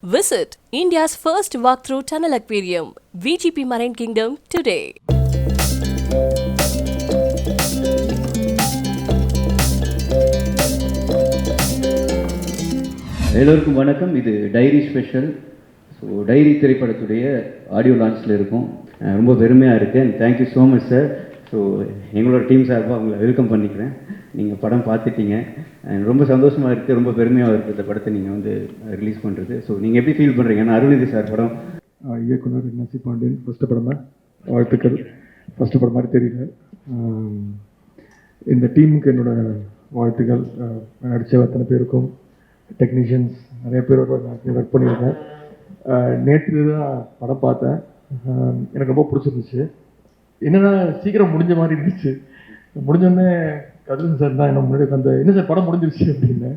Visit India's first walkthrough tunnel aquarium, VGP Marine Kingdom, today. எல்லோருக்கும் வணக்கம். இது diary special. So diary திரைப்படத்துடைய audio லான்ச்சில் இருக்கும். ரொம்ப பெருமையாக இருக்குது. And thank you so much sir. So எங்களோட டீம் சார்பாக அவங்கள வெல்கம் பண்ணிக்கிறேன். நீங்கள் படம் பார்த்துட்டீங்க. ரொம்ப சந்தோஷமாக இருக்குது, ரொம்ப பெருமையாக இருக்குது இந்த படத்தை நீங்கள் வந்து ரிலீஸ் பண்ணுறது. ஸோ நீங்கள் எப்படி ஃபீல் பண்ணுறீங்க? ஏன்னா அருள்நிதி சார் படம் இயக்குனர் நசி பாண்டியன் ஃபஸ்ட்டு படமாக வாழ்த்துக்கள். ஃபஸ்ட்டு படம் மாதிரி தெரியல. இந்த டீமுக்கு என்னோட வாழ்த்துக்கள். நடித்த அத்தனை பேருக்கும், டெக்னீஷியன்ஸ் நிறைய பேரோட நான் ஒர்க் பண்ணியிருக்கேன். நேற்று தான் படம் பார்த்தேன். எனக்கு ரொம்ப பிடிச்சிருந்துச்சு. என்னென்னா சீக்கிரம் முடிஞ்ச மாதிரி இருந்துச்சு. முடிஞ்சோடனே கதிரன் சார் தான் என்ன முன்னாடி அந்த என்ன சார் படம் முடிஞ்சிருச்சு அப்படின்னு.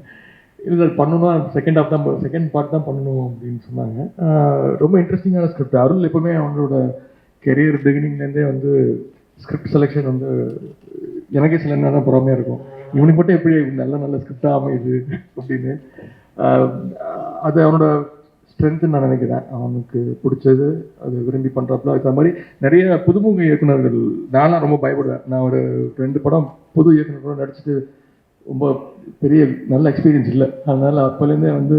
இல்லை சார் பண்ணணும், செகண்ட் பார்ட் தான் பண்ணணும் அப்படின்னு சொன்னாங்க. ரொம்ப இன்ட்ரெஸ்டிங்கான ஸ்கிரிப்ட். அருள் எப்பவுமே அவங்களோட கெரியர் பிகினிங்லேருந்தே வந்து ஸ்கிரிப்ட் செலெக்ஷன் வந்து எனக்கே சில நேரம் பொறாமையாக இருக்கும். இவனுக்கு மட்டும் எப்படி நல்ல ஸ்கிரிப்டாக அமையுது அப்படின்னு. அது அவனோட ஸ்ட்ரென்த்துன்னு நான் நினைக்கிறேன். அவனுக்கு பிடிச்சது அது விரும்பி பண்ணுறாப்புல. அது மாதிரி நிறைய புதுமுக இயக்குநர்கள் நான்லாம் ரொம்ப பயப்படுவேன். நான் ஒரு 2 படம் புது இயக்குநர்களோட நடிச்சுட்டு ரொம்ப பெரிய நல்ல எக்ஸ்பீரியன்ஸ் இல்லை. அதனால் அப்போலேருந்தே வந்து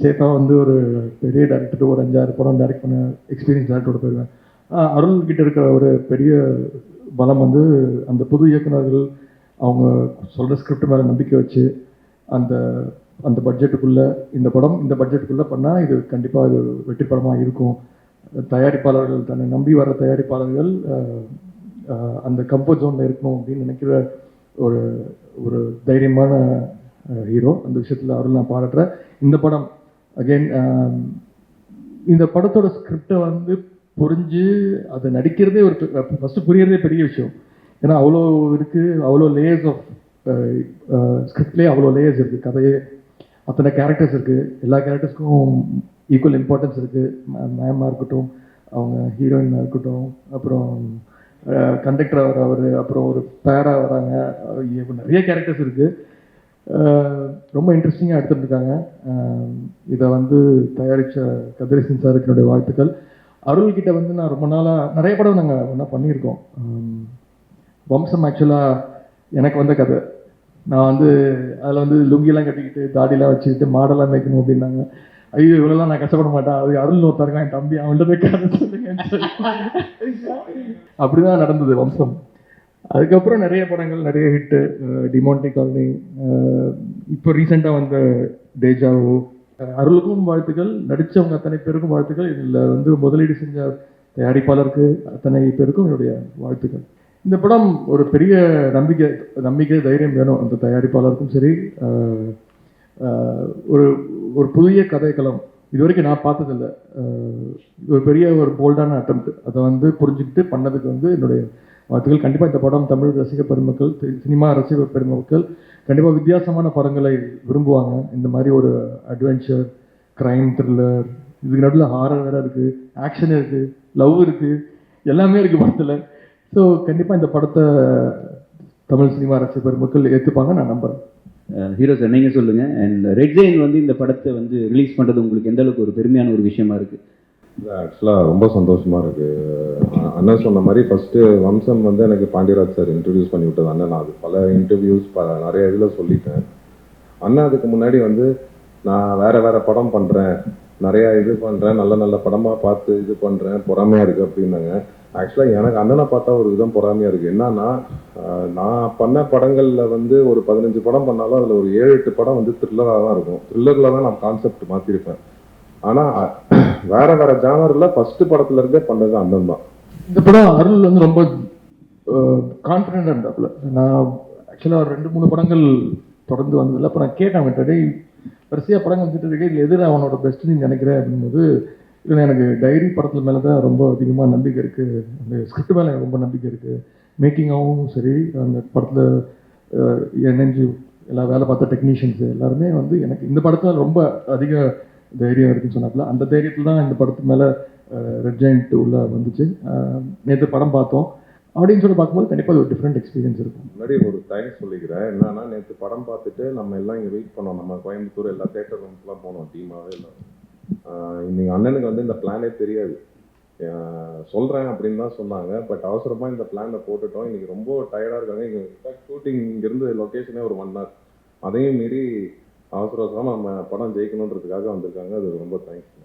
சேஃபாக வந்து ஒரு பெரிய டேரக்டர் ஒரு 5-6 படம் டைரக்ட் பண்ண எக்ஸ்பீரியன்ஸ் டேரக்டரோட போயிடுவேன். அருள் கிட்ட இருக்கிற ஒரு பெரிய பலம் வந்து அந்த புது இயக்குநர்கள் அவங்க சொல்கிற ஸ்கிரிப்ட் மேலே நம்பிக்கை வச்சு அந்த பட்ஜெட்டுக்குள்ளே இந்த பட்ஜெட்டுக்குள்ளே பண்ணால் இது கண்டிப்பாக இது வெற்றி படமாக இருக்கும். தயாரிப்பாளர்கள் தன்னை நம்பி வர தயாரிப்பாளர்கள் அந்த கம்ஃபர்ட் ஜோனில் இருக்கணும் அப்படின்னு நினைக்கிற ஒரு தைரியமான ஹீரோ. அந்த விஷயத்தில் அருள் நான் பாராட்டுறேன். இந்த படம் அகெயின் இந்த படத்தோட ஸ்கிரிப்டை வந்து புரிஞ்சு அதை நடிக்கிறதே ஒரு ஃபஸ்ட்டு புரியறதே பெரிய விஷயம். ஏன்னா அவ்வளோ இருக்குது, அவ்வளோ லேயர்ஸ் ஆஃப் ஸ்கிரிப்ட்லேயே அவ்வளோ லேயர்ஸ் இருக்குது. கதையே அத்தனை கேரக்டர்ஸ் இருக்குது. எல்லா கேரக்டர்ஸ்க்கும் ஈக்குவல் இம்பார்ட்டன்ஸ் இருக்குது. மேமாக இருக்கட்டும், அவங்க ஹீரோயினாக இருக்கட்டும், அப்புறம் கண்டக்டராக வரவர், அப்புறம் ஒரு பேராக வராங்க. நிறைய கேரக்டர்ஸ் இருக்குது. ரொம்ப இன்ட்ரெஸ்டிங்காக எடுத்துகிட்டு இருக்காங்க. இதை வந்து தயாரித்த கதிரேசன் சாருக்கு என்னுடைய வாழ்த்துக்கள். அருள்கிட்ட வந்து நான் ரொம்ப நாளாக நிறைய படம் நாங்கள் ஒன்றா பண்ணியிருக்கோம். வம்சம் ஆக்சுவலாக எனக்கு வந்த கதை. நான் வந்து அதில் வந்து லுங்கிலாம் கட்டிக்கிட்டு தாடிலாம் வச்சுக்கிட்டு மாடலாக மேய்க்கணும் அப்படின்னாங்க. ஐயோ இவ்வளோலாம் நான் கஷ்டப்பட மாட்டேன், அது அருள் ஒருத்தருக்கான் என் தம்பி, அவன்கிட்ட போய் கதை சொல்லுங்க. அப்படிதான் நடந்தது வம்சம். அதுக்கப்புறம் நிறைய படங்கள், நிறைய ஹிட்டு. டிமாண்டி காலனி, இப்போ ரீசெண்டாக வந்த டேஜாவோ. அருளுக்கும் வாழ்த்துக்கள், நடித்தவங்க அத்தனை பேருக்கும் வாழ்த்துக்கள். இதில் வந்து முதலீடு செஞ்ச தயாரிப்பாளருக்கு அத்தனை பேருக்கும் என்னுடைய வாழ்த்துக்கள். இந்த படம் ஒரு பெரிய நம்பிக்கை தைரியம் வேணும் அந்த தயாரிப்பாளருக்கும் சரி. ஒரு புதிய கதைக்களம் இது வரைக்கும் நான் பார்த்ததில்லை. ஒரு பெரிய ஒரு போல்டான அட்டெம்ப்ட். அதை வந்து புரிஞ்சுக்கிட்டு பண்ணதுக்கு வந்து என்னுடைய வாழ்த்துக்கள். கண்டிப்பாக இந்த படம் தமிழ் ரசிக பெருமக்கள், சினிமா ரசிக பெருமக்கள் கண்டிப்பாக வித்தியாசமான படங்களை விரும்புவாங்க. இந்த மாதிரி ஒரு அட்வென்ச்சர், க்ரைம், த்ரில்லர், இதுக்கு நடுவில் ஹாரர் வேறு இருக்குது, ஆக்ஷன் இருக்குது, லவ் இருக்குது, எல்லாமே இருக்குது படத்தில். ஸோ கண்டிப்பாக இந்த படத்தை தமிழ் சினிமா ரசிக பெருமக்கள் ஏற்றுப்பாங்க நான் நம்புகிறேன். ஹீரோ சார் நீங்கள் சொல்லுங்கள். அண்ட் ரெட் ஜெயின் வந்து இந்த படத்தை வந்து ரிலீஸ் பண்ணுறது உங்களுக்கு எந்த அளவுக்கு ஒரு பெருமையான ஒரு விஷயமா இருக்குது? ஆக்சுவலாக ரொம்ப சந்தோஷமாக இருக்குது. அண்ணன் சொன்ன மாதிரி ஃபஸ்ட்டு வம்சம் வந்து எனக்கு பாண்டியராஜ் சார் இன்ட்ரடியூஸ் பண்ணி விட்டது அண்ணன். நான் அது பல இன்டர்வியூஸ் நிறைய இதில் சொல்லிட்டேன். அண்ணன் அதுக்கு முன்னாடி வந்து நான் வேறு படம் பண்ணுறேன், நிறையா இது பண்ணுறேன், நல்ல படமாக பார்த்து இது பண்ணுறேன், பொறாமையாக இருக்குது அப்படின்னாங்க. ஆக்சுவலாக எனக்கு அண்ணனை பார்த்தா ஒரு விதம் பொறாமையாக இருக்குது. என்னன்னா நான் பண்ண படங்களில் வந்து ஒரு 15 படம் பண்ணாலும் அதில் ஒரு 7-8 படம் வந்து த்ரில்லராக தான் இருக்கும். த்ரில்லரில் தான் நான் கான்செப்ட் மாற்றிருப்பேன். ஆனால் வேறு ஜானரில் ஃபஸ்ட்டு படத்துலேருந்தே பண்ணது அண்ணன் தான். இந்த படம் அருள் வந்து ரொம்ப கான்ஃபிடென்ட்டாக இருந்தாப்புல. நான் ஆக்சுவலாக 2-3 படங்கள் தொடர்ந்து வந்ததில்லை. அப்போ நான் கேட்டேன் அவன்கிட்ட, வரிசையாக படங்கள் வந்துட்டு இருக்கு, இதில் எதிர அவனோட பெஸ்ட்டுன்னு நினைக்கிறேன் அப்படிங்கும்போது, இல்லை எனக்கு டைரி படத்தில் மேலே தான் ரொம்ப அதிகமாக நம்பிக்கை இருக்குது, அந்த ஸ்கிரிப்ட் மேலே எனக்கு ரொம்ப நம்பிக்கை இருக்குது, மேக்கிங்காகவும் சரி, அந்த படத்தில் இணைஞ்சு எல்லா வேலை பார்த்த டெக்னீஷியன்ஸு எல்லாருமே வந்து எனக்கு இந்த படத்தில் ரொம்ப அதிக தைரியம் இருக்குன்னு சொன்னாப்புல. அந்த தைரியத்தில் தான் இந்த படத்துக்கு மேலே ரெட் ஜெயண்ட் உள்ள வந்துச்சு. நேற்று படம் பார்த்தோம் அப்படின்னு சொல்லி பார்க்கும்போது கண்டிப்பாக ஒரு டிஃப்ரெண்ட் எக்ஸ்பீரியன்ஸ் இருக்கும். முன்னாடி ஒரு தேங்க்ஸ் சொல்லிக்கிறேன். என்னன்னா நேற்று படம் பார்த்துட்டு நம்ம எல்லாம் இங்கே வெயிட் பண்ணோம். நம்ம கோயம்புத்தூர் எல்லா தேட்டர் ரூம்ஸ்லாம் போனோம் டீமாகவே. இல்லை இன்னைக்கு அண்ணனுக்கு வந்து இந்த பிளானே தெரியாது, சொல்கிறேன் அப்படின்னு தான் சொன்னாங்க. பட் அவசரமாக இந்த பிளானை போட்டுட்டோம். இன்றைக்கி ரொம்ப டயர்டாக இருக்காங்க. இன்ஃபேக்ட் ஷூட்டிங் இங்கேருந்து லொக்கேஷனே ஒரு 1 hour. அதையும் மீறி அவசர அவசரமாக நம்ம படம் ஜெயிக்கணுன்றதுக்காக வந்திருக்காங்க. அது ரொம்ப தேங்க்ஸ்.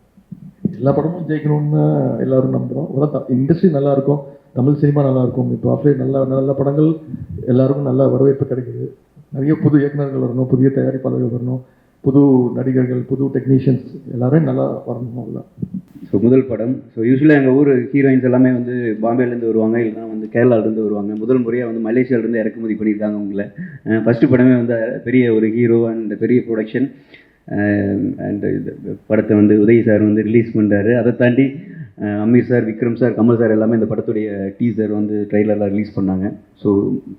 எல்லா படமும் ஜெயிக்கணும்னு எல்லாரும் நம்புகிறோம். அதான் இண்டஸ்ட்ரி நல்லாயிருக்கும், தமிழ் சினிமா நல்லாயிருக்கும். இப்போ ஆஃப்லே நல்ல நல்ல படங்கள் எல்லாருக்கும் நல்ல வரவேற்பு கிடைக்குது. நிறைய புது இயக்குநர்கள் வரணும், புதிய தயாரிப்பாளர்கள் வரணும், புது நடிகர்கள், புது டெக்னீஷியன்ஸ் எல்லாரும் நல்லா வரணும். அவ்வளோதான். ஸோ முதல் படம். ஸோ யூஸ்வலாக எங்கள் ஊர் ஹீரோயின்ஸ் எல்லாமே வந்து பாம்பேலேருந்து வருவாங்க, இல்லைனா வந்து கேரளாவிலேருந்து வருவாங்க. முதல் முறையாக வந்து மலேசியாவிலேருந்து இறக்குமதி பண்ணியிருக்காங்க உங்களை. ஃபஸ்ட்டு படமே வந்து பெரிய ஒரு ஹீரோ அண்ட் பெரிய ப்ரொடக்ஷன். அண்ட் இந்த படத்தை வந்து உதய் சார் வந்து ரிலீஸ் பண்ணுறாரு. அதை தாண்டி Aamir sir, Vikram sir, Kamal sir எல்லாமே இந்த படத்துடைய டீசர் வந்து ட்ரெய்லரில் ரிலீஸ் பண்ணாங்க. ஸோ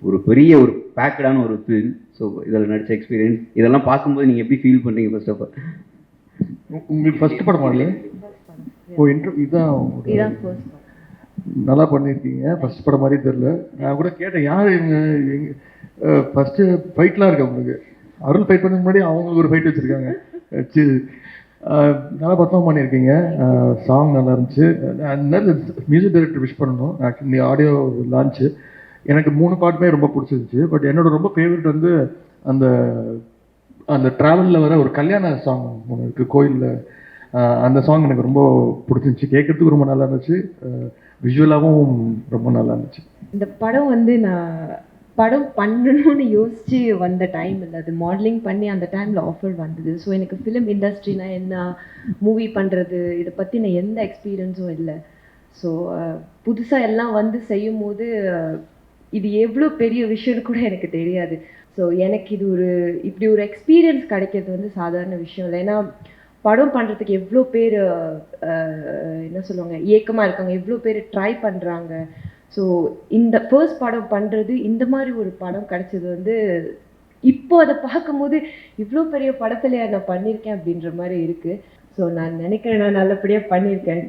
ஒரு பெரிய ஒரு பேக்கடான ஒரு ஃபில்ம். ஸோ இதில் நடித்த எக்ஸ்பீரியன்ஸ் இதெல்லாம் பார்க்கும்போது நீங்கள் எப்படி ஃபீல் பண்ணுறீங்க? ஃபர்ஸ்ட் ஆஃப் ஆல் உங்களுக்கு ஃபஸ்ட்டு படம் இல்லை? இதுதான் நல்லா பண்ணியிருக்கீங்க. ஃபஸ்ட் படம் மாதிரி தெரில. நான் கூட கேட்டேன், யார் இவங்க ஃபஸ்ட்டு ஃபைட்லாம் இருக்கு அவங்களுக்கு. அருள் ஃபைட் பண்ண முன்னாடி அவங்களுக்கு ஒரு ஃபைட் வச்சுருக்காங்க. நல்லா பர்ஃபார்ம் பண்ணியிருக்கீங்க. சாங் நல்லா இருந்துச்சு. மியூசிக் டைரக்டர் விஷ் பண்ணணும். ஆக்சுவலி ஆடியோ லான்ச்சு எனக்கு 3 பாட்டுமே ரொம்ப பிடிச்சிருந்துச்சு. பட் என்னோட ரொம்ப ஃபேவரட் வந்து அந்த அந்த ட்ராவலில் வர ஒரு கல்யாண சாங் ஒன்று இருக்குது கோயிலில். அந்த சாங் எனக்கு ரொம்ப பிடிச்சிருந்துச்சு. கேட்குறதுக்கு ரொம்ப நல்லா இருந்துச்சு, விஷுவலாகவும் ரொம்ப நல்லா இருந்துச்சு. இந்த படம் வந்து நான் படம் பண்ணணும்னு யோசித்து வந்த டைம் இல்லை, அது மாடலிங் பண்ணி அந்த டைமில் ஆஃபர் வந்தது. ஸோ எனக்கு ஃபிலிம் இண்டஸ்ட்ரினா என்ன, மூவி பண்ணுறது, இதை பற்றின எந்த எக்ஸ்பீரியன்ஸும் இல்லை. ஸோ புதுசாக எல்லாம் வந்து செய்யும் போது இது எவ்வளோ பெரிய விஷயம்னு கூட எனக்கு தெரியாது. ஸோ எனக்கு இது இப்படி ஒரு எக்ஸ்பீரியன்ஸ் கிடைக்கிறது வந்து சாதாரண விஷயம் இல்லை. ஏன்னா படம் பண்ணுறதுக்கு எவ்வளோ பேர் என்ன சொல்லுவாங்க, ஏக்கமாக இருக்காங்க, எவ்வளோ பேர் ட்ரை பண்ணுறாங்க. ஸோ இந்த ஃபர்ஸ்ட் படம் பண்ணுறது, இந்த மாதிரி ஒரு படம் கிடைச்சது வந்து இப்போ அதை பார்க்கும்போது இவ்வளோ பெரிய படத்தில் நான் பண்ணியிருக்கேன் அப்படின்ற மாதிரி இருக்குது. ஸோ நான் நினைக்கிறேன் நான் நல்லபடியாக பண்ணியிருக்கேன்.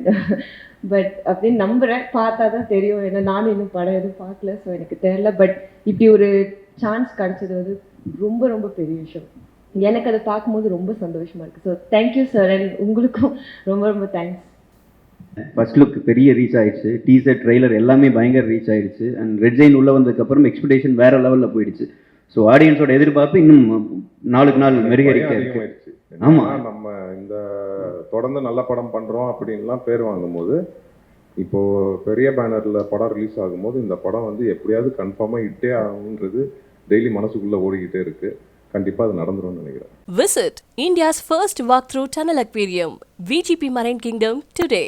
பட் அப்படின்னு நம்புகிறேன், பார்த்தா தான் தெரியும். ஏன்னா நானும் இன்னும் படம் எதுவும் பார்க்கல, ஸோ எனக்கு தெரியல. பட் இப்படி ஒரு சான்ஸ் கிடைச்சது வந்து ரொம்ப ரொம்ப பெரிய விஷயம். எனக்கு அதை பார்க்கும்போது ரொம்ப சந்தோஷமாக இருக்குது. ஸோ தேங்க்யூ சார், அண்ட் உங்களுக்கும் ரொம்ப ரொம்ப தேங்க்ஸ். ஃபர்ஸ்ட் லுக் பெரிய ரீச் ஆயிடுச்சு, டீசர் ட்ரெய்லர் எல்லாமே பயங்கர ரீச் ஆயிடுச்சு. அண்ட் ரெட் ஜெயின் உள்ளே வந்ததுக்கப்புறம் எக்ஸ்பெக்டேஷன் வேறு லெவலில் போயிடுச்சு. ஸோ ஆடியன்ஸோட எதிர்பார்ப்பு இன்னும் நாளுக்கு நாள் மெருகேறிக்க இருக்கு. ஆமாம், நம்ம இந்த தொடர்ந்து நல்ல படம் பண்ணுறோம் அப்படின்லாம் பேர் வாங்கும்போது, இப்போது பெரிய பேனரில் படம் ரிலீஸ் ஆகும்போது இந்த படம் வந்து எப்படியாவது கன்ஃபார்மாக இட்டே ஆகுன்றது டெய்லி மனசுக்குள்ளே ஓடிக்கிட்டே இருக்குது. கண்டிப்பாக அது நடந்துரும்னு நினைக்கிறேன். Visit India's first walkthrough tunnel aquarium, VGP Marine Kingdom, today.